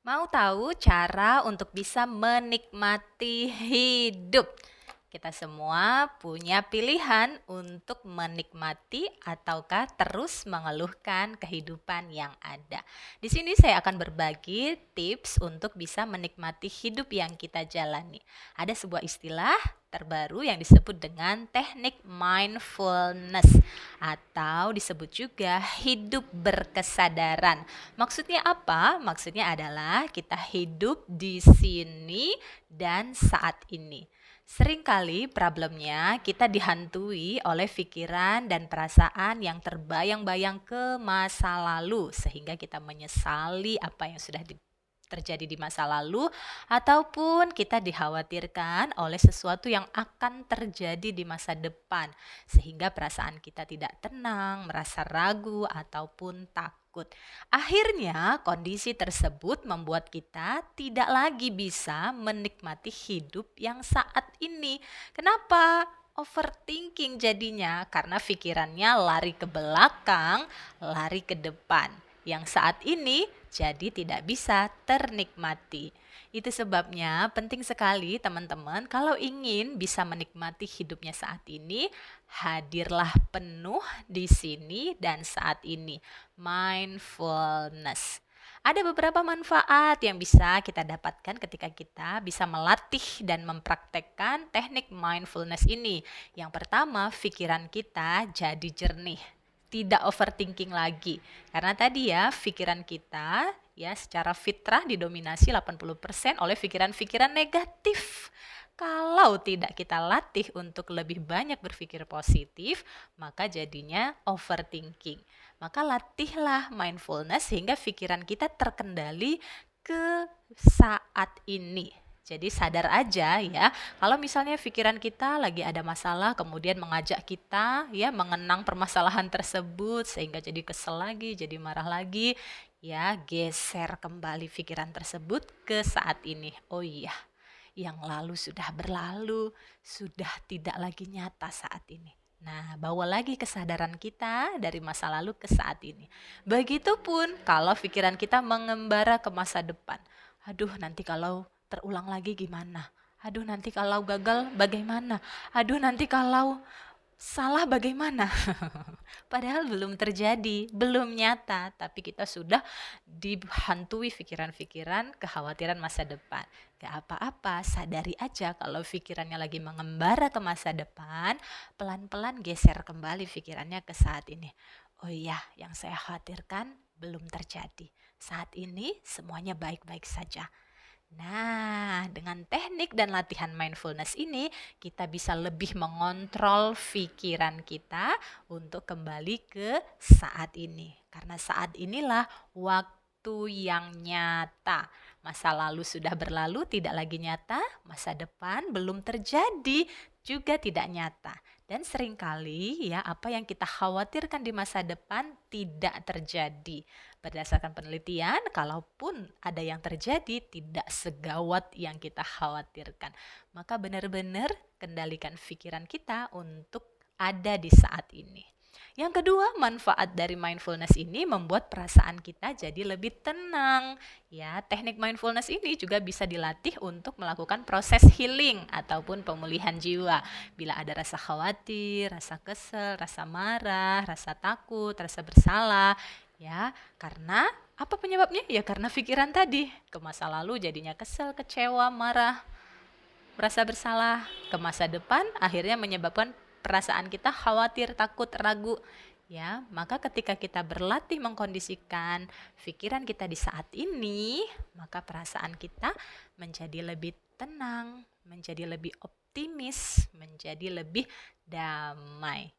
Mau tahu cara untuk bisa menikmati hidup? Kita semua punya pilihan untuk menikmati ataukah terus mengeluhkan kehidupan yang ada. Di sini saya akan berbagi tips untuk bisa menikmati hidup yang kita jalani. Ada sebuah istilah terbaru yang disebut dengan teknik mindfulness atau disebut juga hidup berkesadaran. Maksudnya apa? Maksudnya adalah kita hidup di sini dan saat ini. Seringkali problemnya kita dihantui oleh pikiran dan perasaan yang terbayang-bayang ke masa lalu sehingga kita menyesali apa yang sudah terjadi di masa lalu ataupun kita dikhawatirkan oleh sesuatu yang akan terjadi di masa depan sehingga perasaan kita tidak tenang, merasa ragu ataupun takut. Akhirnya, kondisi tersebut membuat kita tidak lagi bisa menikmati hidup yang saat ini. Kenapa? Overthinking jadinya karena pikirannya lari ke belakang, lari ke depan. Yang saat ini jadi tidak bisa ternikmati. Itu sebabnya penting sekali teman-teman kalau ingin bisa menikmati hidupnya saat ini, hadirlah penuh di sini dan saat ini. Mindfulness. Ada beberapa manfaat yang bisa kita dapatkan ketika kita bisa melatih dan mempraktekkan teknik mindfulness ini. Yang pertama, pikiran kita jadi jernih, tidak overthinking lagi. Karena tadi ya, pikiran kita ya secara fitrah didominasi 80% oleh pikiran-pikiran negatif. Kalau tidak kita latih untuk lebih banyak berpikir positif, maka jadinya overthinking. Maka latihlah mindfulness sehingga pikiran kita terkendali ke saat ini. Jadi sadar aja ya, kalau misalnya pikiran kita lagi ada masalah kemudian mengajak kita ya mengenang permasalahan tersebut sehingga jadi kesel lagi, jadi marah lagi, ya geser kembali pikiran tersebut ke saat ini. Oh iya, yang lalu sudah berlalu, sudah tidak lagi nyata saat ini. Nah, bawa lagi kesadaran kita dari masa lalu ke saat ini. Begitupun kalau pikiran kita mengembara ke masa depan. Aduh, nanti kalau terulang lagi gimana? Aduh, nanti kalau gagal bagaimana? Aduh, nanti kalau salah bagaimana? Padahal belum terjadi, belum nyata, tapi kita sudah dihantui pikiran-pikiran kekhawatiran masa depan. Gak apa-apa, sadari aja kalau pikirannya lagi mengembara ke masa depan, pelan-pelan geser kembali pikirannya ke saat ini. Oh iya, yang saya khawatirkan belum terjadi. Saat ini semuanya baik-baik saja. Nah, dengan teknik dan latihan mindfulness ini, kita bisa lebih mengontrol pikiran kita untuk kembali ke saat ini. Karena saat inilah waktu yang nyata. Masa lalu sudah berlalu, tidak lagi nyata. Masa depan belum terjadi, juga tidak nyata. Dan seringkali ya apa yang kita khawatirkan di masa depan tidak terjadi. Berdasarkan penelitian, kalaupun ada yang terjadi tidak segawat yang kita khawatirkan. Maka benar-benar kendalikan pikiran kita untuk ada di saat ini. Yang kedua, manfaat dari mindfulness ini membuat perasaan kita jadi lebih tenang. Ya, teknik mindfulness ini juga bisa dilatih untuk melakukan proses healing ataupun pemulihan jiwa. Bila ada rasa khawatir, rasa kesel, rasa marah, rasa takut, rasa bersalah, ya, karena apa penyebabnya? Ya karena pikiran tadi. Ke masa lalu jadinya kesel, kecewa, marah, merasa bersalah. Ke masa depan akhirnya menyebabkan perasaan kita khawatir, takut, ragu. Ya, maka ketika kita berlatih mengkondisikan pikiran kita di saat ini, maka perasaan kita menjadi lebih tenang, menjadi lebih optimis, menjadi lebih damai.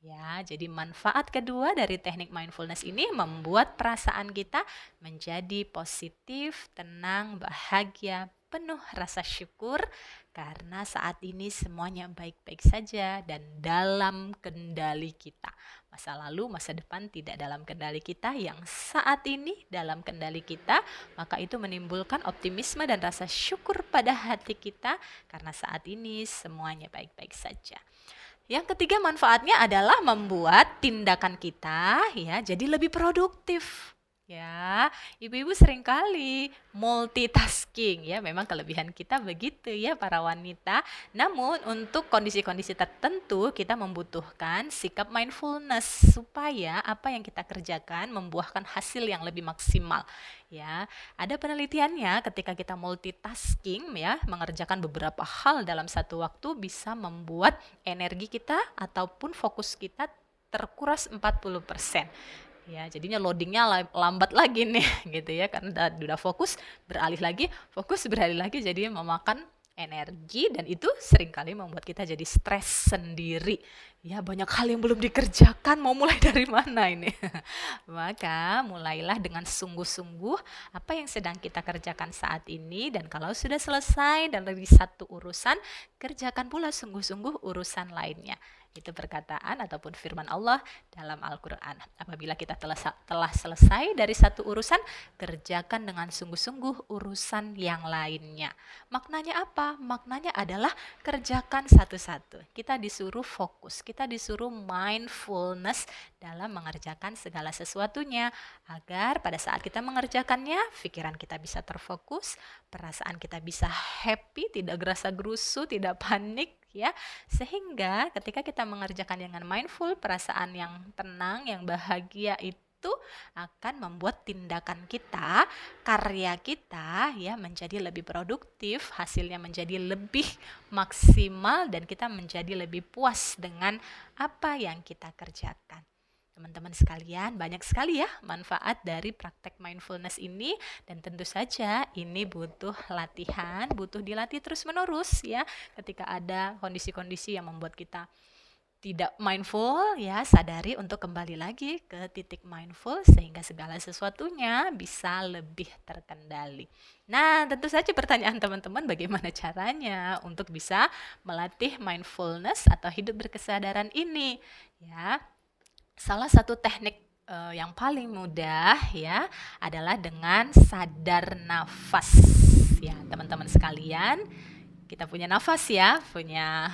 Ya, jadi manfaat kedua dari teknik mindfulness ini membuat perasaan kita menjadi positif, tenang, bahagia, penuh rasa syukur karena saat ini semuanya baik-baik saja dan dalam kendali kita. Masa lalu, masa depan tidak dalam kendali kita, yang saat ini dalam kendali kita, maka itu menimbulkan optimisme dan rasa syukur pada hati kita karena saat ini semuanya baik-baik saja. Yang ketiga manfaatnya adalah membuat tindakan kita ya jadi lebih produktif. Ya, ibu-ibu seringkali multitasking ya, memang kelebihan kita begitu ya para wanita. Namun untuk kondisi-kondisi tertentu kita membutuhkan sikap mindfulness supaya apa yang kita kerjakan membuahkan hasil yang lebih maksimal. Ya, ada penelitiannya ketika kita multitasking ya, mengerjakan beberapa hal dalam satu waktu bisa membuat energi kita ataupun fokus kita terkuras 40%. Ya, jadinya loadingnya lambat lagi nih gitu ya, karena udah fokus beralih lagi, jadi memakan energi dan itu seringkali membuat kita jadi stres sendiri. Ya, banyak hal yang belum dikerjakan, mau mulai dari mana ini? Maka mulailah dengan sungguh-sungguh apa yang sedang kita kerjakan saat ini, dan kalau sudah selesai dari satu urusan, kerjakan pula sungguh-sungguh urusan lainnya. Itu perkataan ataupun firman Allah dalam Al-Quran. Apabila kita telah selesai dari satu urusan, kerjakan dengan sungguh-sungguh urusan yang lainnya. Maknanya apa? Maknanya adalah kerjakan satu-satu. Kita disuruh fokus, kita disuruh mindfulness dalam mengerjakan segala sesuatunya, agar pada saat kita mengerjakannya, pikiran kita bisa terfokus, perasaan kita bisa happy, tidak gerasa gerusu, tidak panik, ya, sehingga ketika kita mengerjakan dengan mindful, perasaan yang tenang, yang bahagia itu akan membuat tindakan kita, karya kita ya menjadi lebih produktif, hasilnya menjadi lebih maksimal, dan kita menjadi lebih puas dengan apa yang kita kerjakan. Teman-teman sekalian, banyak sekali ya manfaat dari praktek mindfulness ini, dan tentu saja ini butuh latihan, butuh dilatih terus-menerus ya. Ketika ada kondisi-kondisi yang membuat kita tidak mindful ya, sadari untuk kembali lagi ke titik mindful sehingga segala sesuatunya bisa lebih terkendali. Nah, tentu saja pertanyaan teman-teman, bagaimana caranya untuk bisa melatih mindfulness atau hidup berkesadaran ini ya. Salah satu teknik yang paling mudah ya adalah dengan sadar nafas. Ya, teman-teman sekalian, kita punya nafas ya, punya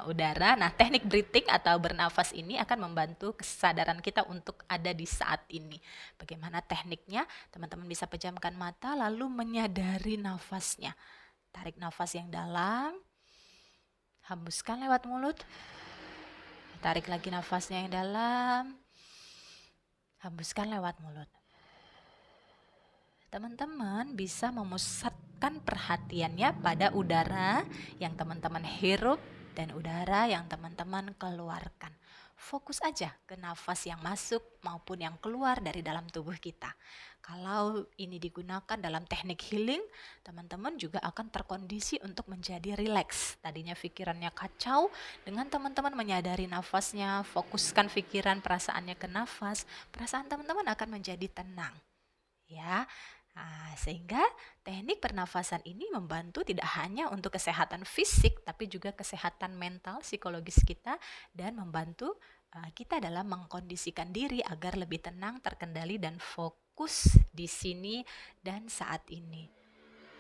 udara. Nah, teknik breathing atau bernafas ini akan membantu kesadaran kita untuk ada di saat ini. Bagaimana tekniknya? Teman-teman bisa pejamkan mata lalu menyadari nafasnya. Tarik nafas yang dalam, hembuskan lewat mulut. Tarik lagi nafasnya yang dalam, hembuskan lewat mulut. Teman-teman bisa memusatkan perhatiannya pada udara yang teman-teman hirup dan udara yang teman-teman keluarkan. Fokus aja ke nafas yang masuk maupun yang keluar dari dalam tubuh kita. Kalau ini digunakan dalam teknik healing, teman-teman juga akan terkondisi untuk menjadi rileks. Tadinya pikirannya kacau, dengan teman-teman menyadari nafasnya, fokuskan pikiran perasaannya ke nafas, perasaan teman-teman akan menjadi tenang. Ya, sehingga teknik pernafasan ini membantu tidak hanya untuk kesehatan fisik, tapi juga kesehatan mental, psikologis kita, dan membantu kita dalam mengkondisikan diri agar lebih tenang, terkendali, dan fokus di sini dan saat ini.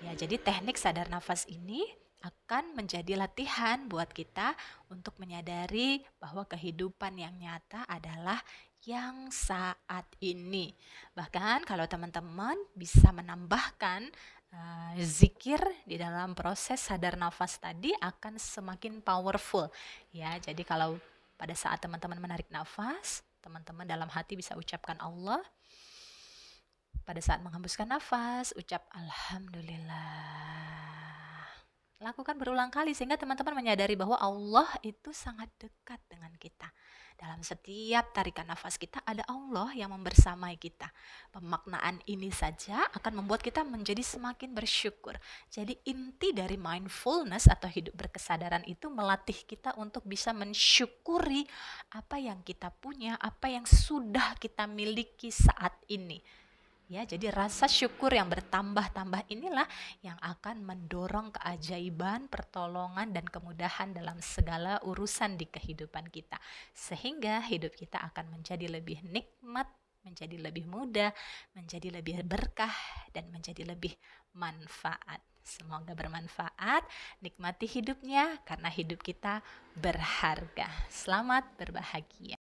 Ya, jadi teknik sadar nafas ini akan menjadi latihan buat kita untuk menyadari bahwa kehidupan yang nyata adalah yang saat ini. Bahkan kalau teman-teman bisa menambahkan zikir di dalam proses sadar nafas tadi akan semakin powerful. Ya, jadi kalau pada saat teman-teman menarik nafas, teman-teman dalam hati bisa ucapkan Allah. Pada saat menghembuskan nafas, ucap Alhamdulillah. Lakukan berulang kali sehingga teman-teman menyadari bahwa Allah itu sangat dekat dengan kita. Dalam setiap tarikan nafas kita ada Allah yang membersamai kita. Pemaknaan ini saja akan membuat kita menjadi semakin bersyukur. Jadi inti dari mindfulness atau hidup berkesadaran itu melatih kita untuk bisa mensyukuri apa yang kita punya, apa yang sudah kita miliki saat ini. Ya, jadi rasa syukur yang bertambah-tambah inilah yang akan mendorong keajaiban, pertolongan, dan kemudahan dalam segala urusan di kehidupan kita. Sehingga hidup kita akan menjadi lebih nikmat, menjadi lebih mudah, menjadi lebih berkah, dan menjadi lebih manfaat. Semoga bermanfaat, nikmati hidupnya karena hidup kita berharga. Selamat berbahagia.